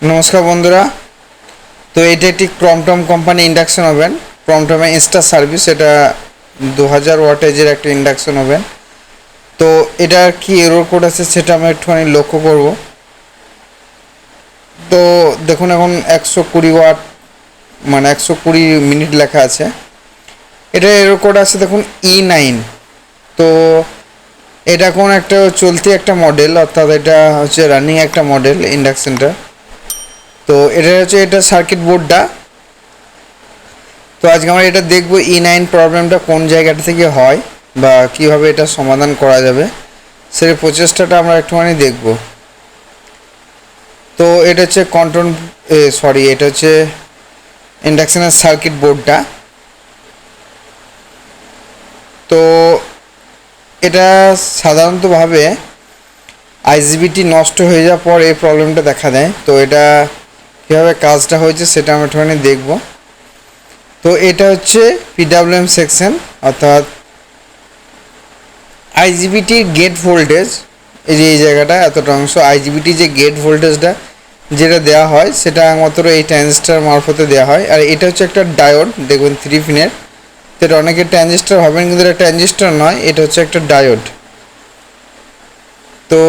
নমস্কার বন্ধুরা। তো এটা একটি ক্রমটম কোম্পানি ইন্ডাকশন ওভেন, ক্রমটমে ইনস্টা সার্ভিস। এটা 2000 ওয়াটেজের একটা ইন্ডাকশন ওভেন। তো এটার কি এরর কোড আছে সেটা আমরা একটুখানি লক্ষ্য করব। তো দেখুন এখন 120 ওয়াট মানে 120 মিনিট লেখা আছে। এটা এরর কোড আছে দেখুন E9। তো এটা কোন একটা চলতি একটা মডেল, অর্থাৎ এটা হচ্ছে রানিং একটা মডেল ইন্ডাকশনটা। তো এটা হচ্ছে এটা সার্কিট বোর্ডটা। তো আজকে আমরা এটা দেখব E9 প্রবলেমটা কোন জায়গাটা থেকে হয় বা কিভাবে এটা সমাধান করা যাবে, সেই প্রচেষ্টাটা আমরা একটুখানি দেখব। তো এটা হচ্ছে এটা হচ্ছে ইন্ডাকশনের সার্কিট বোর্ডটা। তো এটা সাধারণতভাবে আইজিবিটি নষ্ট হয়ে যাওয়ার পর এই প্রবলেমটা দেখা দেয়। তো এটা কীভাবে কাজটা হয়েছে সেটা আমরা একটুখানি দেখব। তো এটা হচ্ছে পিডাব্লিউএম সেকশন, অর্থাৎ আইজিবিটির গেট ভোল্টেজ। এই যে এই জায়গাটা এতটা অংশ আইজিবিটি যে গেট ভোল্টেজটা যেটা দেওয়া হয় সেটা একমাত্র এই ট্রানজিস্টার মারফতে দেওয়া হয়। আর এটা হচ্ছে একটা ডায়োড, দেখবেন 3 পিনের। তো এটা অনেকে ট্রানজিস্টার ভাবেন, কিন্তু এটা ট্রানজিস্টার নয়, এটা হচ্ছে একটা ডায়োড। তো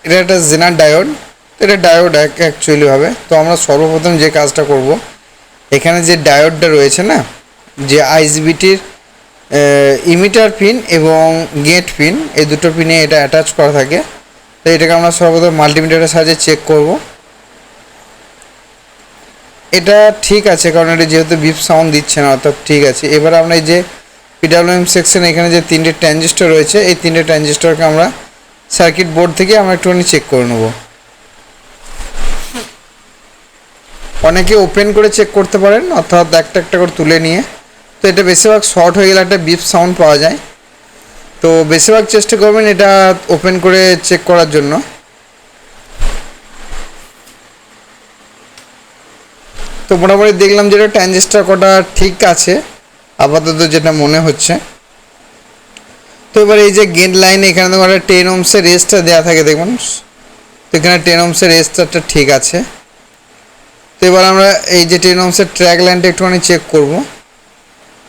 এটা একটা জেনার ডায়োড। এটা ডায়োড অ্যাকচুয়ালি হবে। তো আমরা সর্বপ্রথম যে কাজটা করব, এখানে যে ডায়োডটা রয়েছে না, যে আইজিবিটির ইমিটার পিন এবং গেট পিন, এই দুটো পিনে এটা অ্যাটাচ করা থাকে। তো এটাকে আমরা সর্বপ্রথম মাল্টিমিটারের সাহায্যে চেক করব। এটা ঠিক আছে, কারণ এটা যেহেতু বিপ সাউন্ড দিচ্ছে না, অর্থাৎ ঠিক আছে। এবার আমরা এই যে পিডাব্লিউএম সেকশন, এখানে যে 3টে ট্রানজিস্টর রয়েছে, এই 3টে ট্রানজিস্টরকে আমরা সার্কিট বোর্ড থেকে আমরা একটুখানি চেক করে নেব। অনেকে ওপেন করে চেক করতে পারেন, অর্থাৎ একটা একটা করে তুলে নিয়ে। তো এটা বেশিরভাগ শর্ট হয়ে গেলে একটা বিপ সাউন্ড পাওয়া যায়। তো বেশিরভাগ চেষ্টা করবেন এটা ওপেন করে চেক করার জন্য। তো মোটামুটি দেখলাম যেটা ট্রানজিস্টার কটা ঠিক আছে আপাতত, যেটা মনে হচ্ছে। তো এবার এই যে গেট লাইন, এখানে দেখুন একটা 10 ohmsের রেজিস্টার দেওয়া থাকে, দেখুন। তো এখানে 10 ohmsের রেজিস্টারটা ঠিক আছে। তো এবার আমরা এই যে 10 ohmsের ট্র্যাক লাইনটা একটুখানি চেক করব।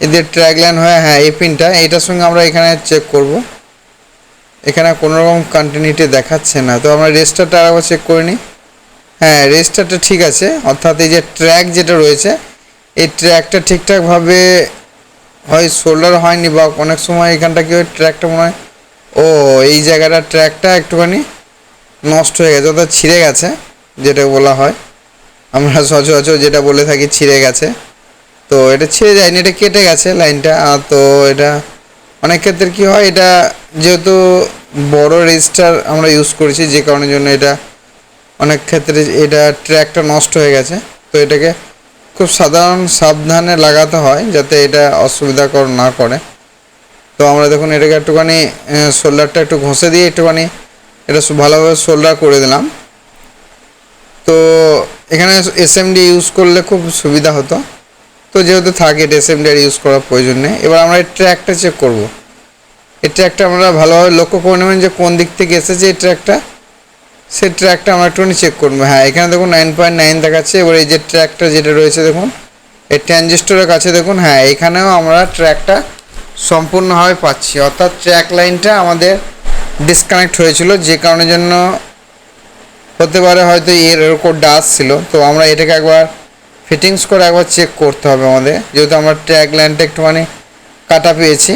এদের ট্র্যাক লাইন হয়, হ্যাঁ এই পিনটা, এইটার সঙ্গে আমরা এখানে চেক করব। এখানে কোনো রকম কন্টিনিউটি দেখাচ্ছে না। তো আমরা রেজিস্টারটা আরেকবার চেক করে নিই। হ্যাঁ, রেজিস্টারটা ঠিক আছে, অর্থাৎ এই যে ট্র্যাক যেটা রয়েছে, এই ট্র্যাকটা ঠিকঠাকভাবে হয় সোল্ডার হয়নি, বা অনেক সময় এখানটা কি হয়, ট্র্যাকটা মনে হয় এই জায়গাটা ট্র্যাকটা একটুখানি নষ্ট হয়ে গেছে, অর্থাৎ ছিঁড়ে গেছে, যেটা বলা হয়। আমরা সচরাচর যেটা বলে থাকি ছিঁড়ে গেছে। তো এটা ছিঁড়ে যায়নি, এটা কেটে গেছে লাইনটা। তো এটা অনেক ক্ষেত্রে কী হয়, এটা যেহেতু বড় রেজিস্টার আমরা ইউজ করেছি, যে কারণের জন্য এটা অনেক ক্ষেত্রে এটা ট্র্যাকটা নষ্ট হয়ে গেছে। তো এটাকে খুব সাবধানে লাগাতে হয়, যাতে এটা অসুবিধাকর না করে। তো আমরা দেখুন এটাকে একটুখানি শোল্ডারটা একটু ঘষে দিয়ে একটুখানি এটা ভালোভাবে শোল্ডার করে দিলাম। তো এখানে এসএমডি ইউজ করলে খুব সুবিধা হতো। তো যেহেতু থাকে, এটা এসএমডি আর ইউজ করার প্রয়োজন নেই। এবার আমরা এই ট্র্যাকটা চেক করব। এই ট্র্যাকটা আমরা ভালোভাবে লক্ষ্য করে নেবেন যে কোন দিক থেকে এসেছে এই ট্র্যাকটা, সেই ট্র্যাকটা আমরা একটুখানি চেক করবো। হ্যাঁ, এখানে দেখুন 9.9 দেখাচ্ছে। এবার এই যে ট্র্যাকটা যেটা রয়েছে দেখুন, এই ট্রানজিস্টরের কাছে দেখুন, হ্যাঁ এখানেও আমরা ট্র্যাকটা সম্পূর্ণভাবে পাচ্ছি, অর্থাৎ ট্র্যাক লাইনটা আমাদের ডিসকানেক্ট হয়েছিল, যে কারণের জন্য হতে পারে হয়তো এর কোডটা আসছিল। তো আমরা এটাকে একবার ফিটিংস করে একবার চেক করতে হবে আমাদের, যেহেতু আমরা ট্র্যাক লাইনটা একটুখানি কাটা পেয়েছি।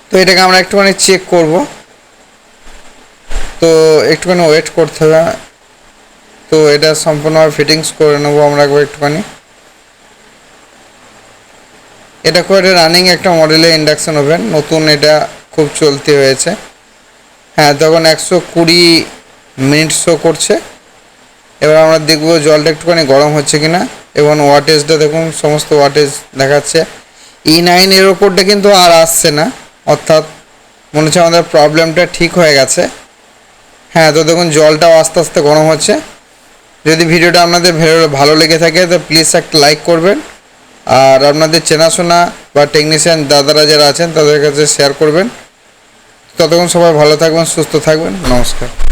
তো এটাকে আমরা একটুখানি চেক করব। তো একটুখানি ওয়েট করতে হবে। তো এটা সম্পূর্ণভাবে ফিটিংস করে নেবো আমরা একবার একটুখানি। এটা খুব একটা রানিং একটা মডেলের ইন্ডাকশন ওভেন, নতুন, এটা খুব চলতি হয়েছে। হ্যাঁ, তখন 120 মিনিট শো করছে। এবার আমরা দেখবো জলটা একটুখানি গরম হচ্ছে কিনা, এবং ওয়াটেজটা দেখুন, সমস্ত ওয়াটেজ দেখাচ্ছে। E9 এর ওপরটা কিন্তু আর আসছে না, অর্থাৎ মনে হচ্ছে আমাদের প্রবলেমটা ঠিক হয়ে গেছে। হ্যাঁ, তো দেখুন জলটাও আস্তে আস্তে গরম হচ্ছে। যদি ভিডিওটা আপনাদের ভালো লেগে থাকে তো প্লিজ একটা লাইক করবেন, আর আপনাদের চেনাশোনা বা টেকনিশিয়ান দাদারা যারা আছেন তাদের কাছে শেয়ার করবেন। ততক্ষণ সবাই ভালো থাকবেন, সুস্থ থাকবেন। নমস্কার।